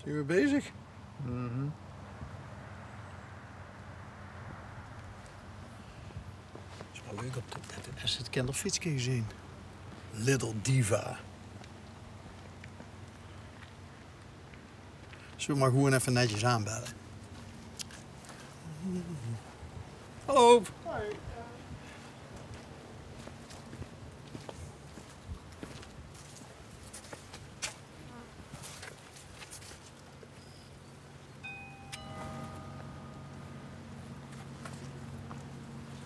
Zijn we bezig? Het is wel leuk op de Asset kinderfietsje gezien. Little Diva. Zullen we maar gewoon even netjes aanbellen? Hallo. Hoi.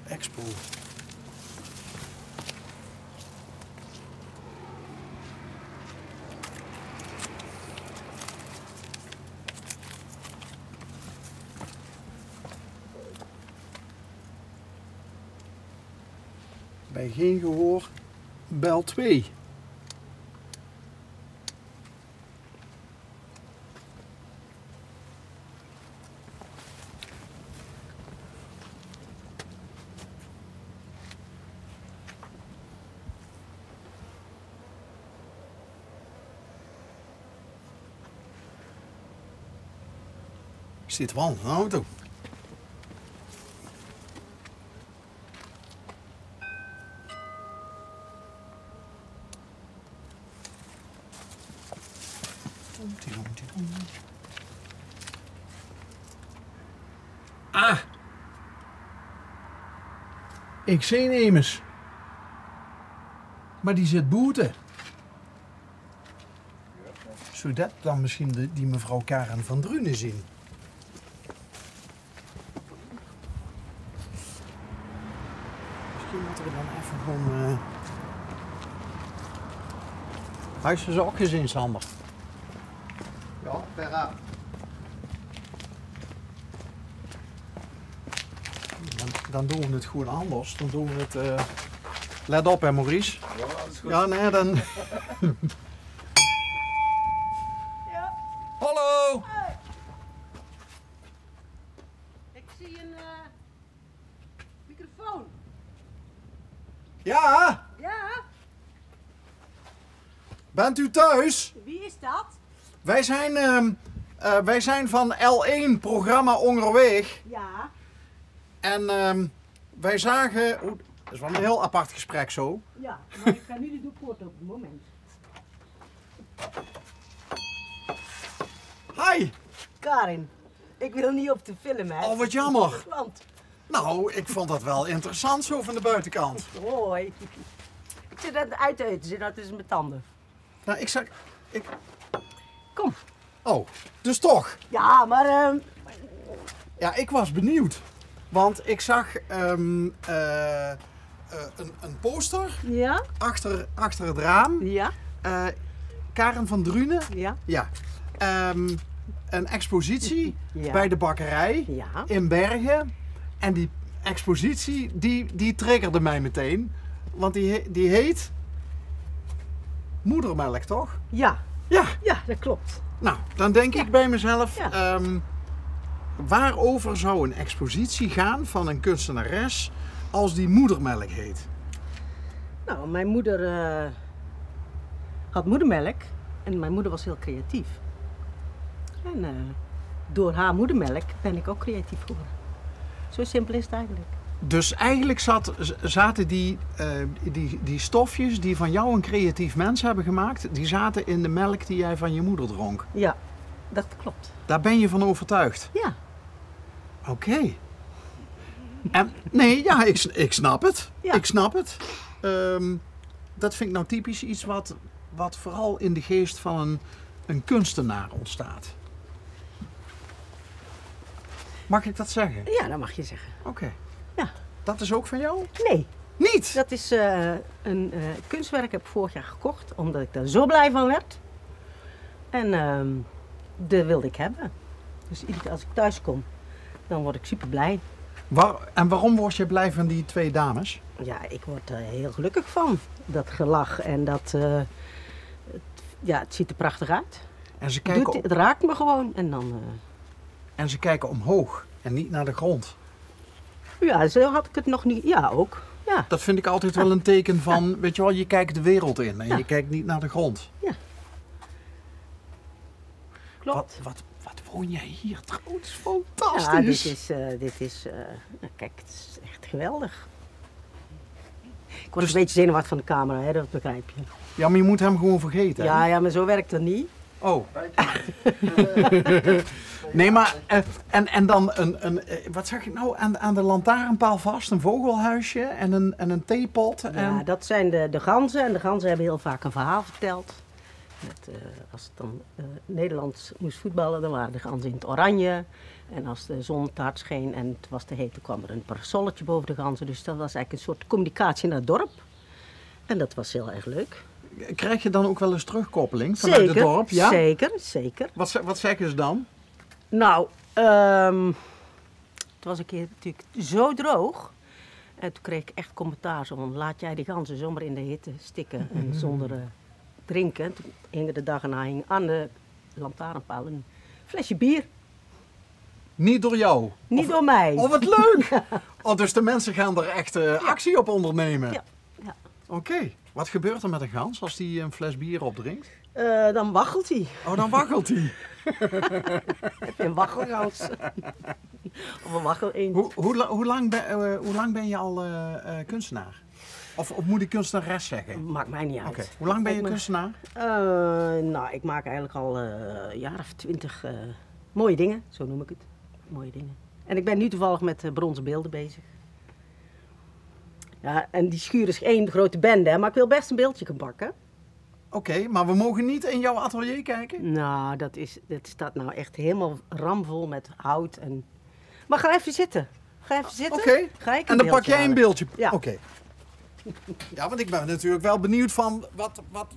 Expo. Bij geen gehoor, bel 2. Zit wel een auto. Ah! Ik zie Nemers. Maar die zit boete. Zou dat dan misschien die mevrouw Karen van Drunen zien? Misschien moeten we dan even gewoon... Hij is ook gezien, Sander. Ja, verra. Dan doen we het gewoon anders. Dan doen we het... Let op hè, Maurice. Ja, dat is goed. Ja, nee, dan... Ja. Hallo! Hey. Ik zie een microfoon. Ja? Ja, Bent u thuis? wie is dat? Wij zijn van L1, programma Onderweg. Ja. En wij zagen... Oeh, dat is wel een heel apart gesprek zo. Ja, maar ik ga nu de doekpoort op het moment. Hi! Karin, ik wil niet op de film, hè. Oh, wat jammer. Want, Nou, ik vond dat wel interessant zo van de buitenkant. hoi. Ik zit aan het uit te eten, zit dat tussen mijn tanden. Nou, ik zag... Kom. Oh, dus toch. Ja, maar Ja, ik was benieuwd. Want ik zag een poster ja, achter het raam. ja, Karen van Drunen. ja, Ja. Een expositie Ja. bij de bakkerij ja. in Bergen. En die expositie, die triggerde mij meteen. Want die heet Moedermelk, toch? Ja, Ja. ja, dat klopt. Nou, dan denk ik bij mezelf... Ja. Waarover zou een expositie gaan van een kunstenares als die Moedermelk heet? Nou, mijn moeder had moedermelk en mijn moeder was heel creatief. En door haar moedermelk ben ik ook creatief geworden. Zo simpel is het eigenlijk. Dus eigenlijk zaten die stofjes die van jou een creatief mens hebben gemaakt, die zaten in de melk die jij van je moeder dronk. Ja, dat klopt. Daar ben je van overtuigd? Ja, Oké. En nee, ja, ik snap het. Ja. Ik snap het. Dat vind ik nou typisch iets wat vooral in de geest van een kunstenaar ontstaat. Mag ik dat zeggen? ja, dat mag je zeggen. Oké. Ja. Dat is ook van jou? Nee, Niet? dat is een kunstwerk heb ik vorig jaar gekocht, omdat ik daar zo blij van werd. En dat wilde ik hebben. Dus iedere keer als ik thuis kom, dan word ik super blij. En waarom word je blij van die twee dames? Ja, ik word er heel gelukkig van. Dat gelach en dat... ja, het ziet er prachtig uit. En ze kijken, Het raakt me gewoon en dan... en ze kijken omhoog en niet naar de grond. ja, zo had ik het nog niet... Ja, ook. Ja, Dat vind ik altijd wel een teken van, weet je wel, je kijkt de wereld in en Ja. je kijkt niet naar de grond. Ja. Klopt. Wat woon jij hier trouwens? Ja, Fantastisch. kijk, het is echt geweldig. Ik word een beetje zenuwachtig van de camera, hè, dat begrijp je. Ja, maar je moet hem gewoon vergeten. hè? Ja, maar zo werkt het niet. Oh. Nee, maar en dan wat zeg ik nou, aan de lantaarnpaal vast, een vogelhuisje en een theepot. Ja, dat zijn de ganzen. En de ganzen hebben heel vaak een verhaal verteld. Als het dan Nederland moest voetballen, dan waren de ganzen in het oranje. En als de zon te hard scheen en het was te heet, dan kwam er een parasolletje boven de ganzen. Dus dat was eigenlijk een soort communicatie naar het dorp. En dat was heel erg leuk. Krijg je dan ook wel eens terugkoppeling vanuit het dorp? Ja? Zeker. Wat zeggen ze dan? Nou, het was een keer natuurlijk zo droog. En toen kreeg ik echt commentaar zo van, laat jij die ganzen zomaar in de hitte stikken en zonder drinken. Toen hing de dag erna aan de lantaarnpaal een flesje bier. Niet door jou? Niet door mij. Oh, wat leuk! Oh, dus de mensen gaan er echt actie op ondernemen? Ja. Oké. Wat gebeurt er met een gans als die een fles bier opdrinkt? Dan waggelt hij. Oh, dan waggelt hij. Heb je een waggelgans? Of een waggeleend. Hoe lang ben je al kunstenaar? Of moet ik kunstenares zeggen? Maakt mij niet uit. Oké. Hoe lang ben je kunstenaar? Nou, ik maak eigenlijk al een jaar of 20 mooie dingen, zo noem ik het. Mooie dingen. En ik ben nu toevallig met bronzen beelden bezig. Ja, en die schuur is één grote bende, hè, maar ik wil best een beeldje gaan bakken. Oké, maar we mogen niet in jouw atelier kijken? Nou, dat staat nou echt helemaal ramvol met hout en... Maar ga even zitten. Ga even zitten. Oké. En dan pak jij een beeldje. Ja. Oké. Ja, want ik ben natuurlijk wel benieuwd van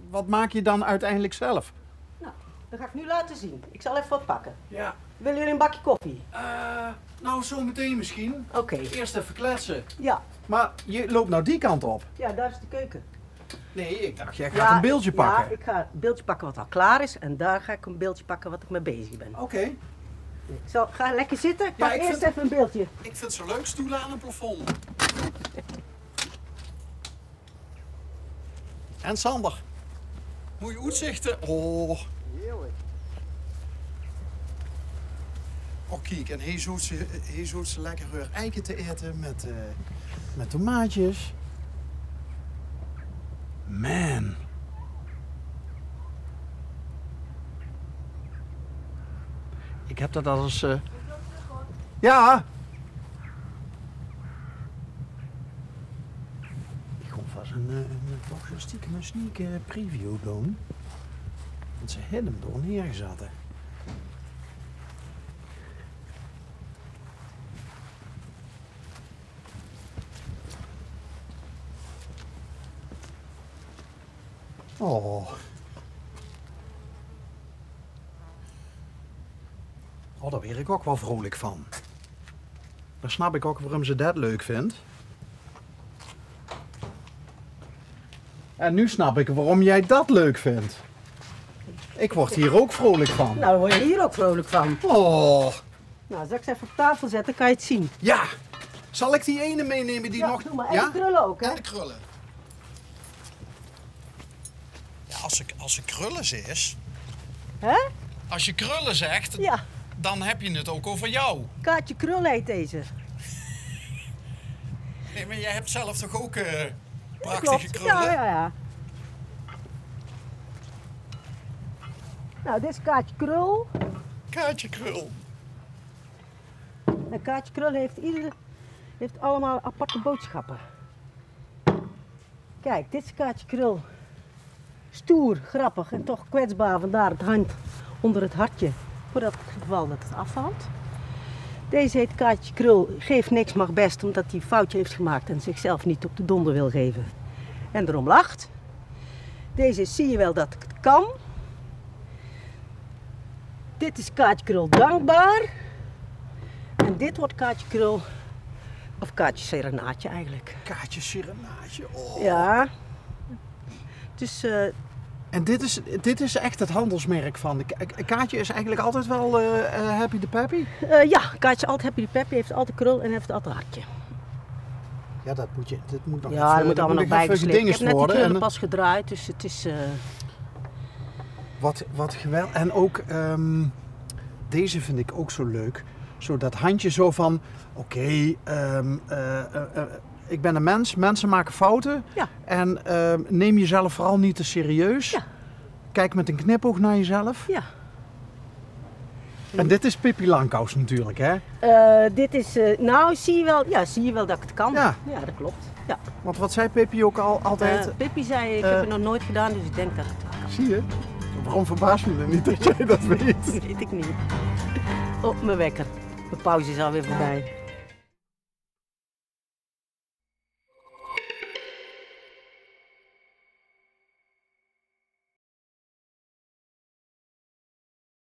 wat maak je dan uiteindelijk zelf? Nou, dat ga ik nu laten zien. Ik zal even wat pakken. Ja. Willen jullie een bakje koffie? Nou, zo meteen misschien. Oké. Eerst even kletsen. Ja. Maar je loopt nou die kant op. Ja, daar is de keuken. Nee, ik dacht, jij gaat een beeldje pakken. Ja, ik ga een beeldje pakken wat al klaar is en daar ga ik een beeldje pakken wat ik mee bezig ben. Oké. Ga lekker zitten. Ik Ja, pak ik eerst vind- even een beeldje. Ik vind het zo leuk, stoelen aan het plafond. En Sander. Mooie uitzichten. Oh. Heerlijk. Oh kijk, en hij zoet ze lekker eiken te eten met tomaatjes. Man. Ik heb dat als... Ja. Ik kon vast toch een stiekem een sneak preview doen. Want ze hadden hem door neergezet. Oh. Oh, daar werd ik ook wel vrolijk van. Daar snap ik ook waarom ze dat leuk vindt. En nu snap ik waarom jij dat leuk vindt. Ik word hier ook vrolijk van. Nou, daar word je hier ook vrolijk van. Oh. Nou, zal ik ze even op tafel zetten, kan je het zien. Ja. Zal ik die ene meenemen die Ja, nog... doe maar. En de krullen ook, hè? En de krullen. Ja, als ze krullen is... Hè? Als je krullen zegt, Ja, dan heb je het ook over jou. Kaatje Krul heet deze. Nee, maar jij hebt zelf toch ook prachtige Klopt. krullen? Ja. Nou, dit is Kaatje Krul. Kaatje krul. En Kaatje Krul heeft allemaal aparte boodschappen. Kijk, dit is Kaatje Krul. Stoer, grappig en toch kwetsbaar, vandaar het hand onder het hartje. Voor het geval dat het afvalt. Deze heet Kaatje Krul, geeft niks mag best, omdat hij een foutje heeft gemaakt en zichzelf niet op de donder wil geven. En erom lacht. Deze zie je wel dat ik het kan. Dit is Kaatje Krul dankbaar. En dit wordt Kaatje Krul, of Kaatje Serenaatje eigenlijk. Kaatje serenaatje. Oh. Ja. Dus En dit is echt het handelsmerk van de Kaatje is eigenlijk altijd wel happy the peppy? ja, Kaatje altijd happy de peppy, heeft altijd krul en heeft altijd hartje. Ja, dit moet nog Ja, dat moet allemaal nog bijgesleept. Ik heb net die worden. krullen pas gedraaid, dus het is... Wat geweldig. En ook deze vind ik ook zo leuk. Zo dat handje zo van, oké, ik ben een mens, mensen maken fouten. Ja. En neem jezelf vooral niet te serieus. Ja. Kijk met een knipoog naar jezelf. Ja. En dit is Pippi Langkous natuurlijk, hè? Dit is, zie je wel dat ik het kan. Ja. Ja, dat klopt. Ja. Want wat zei Pippi ook altijd? Pippi zei, ik heb het nog nooit gedaan, dus ik denk dat ik het wel kan. Zie je? Waarom verbaast me het niet dat jij dat weet? Dat weet ik niet. Oh, mijn wekker. Mijn pauze is alweer voorbij.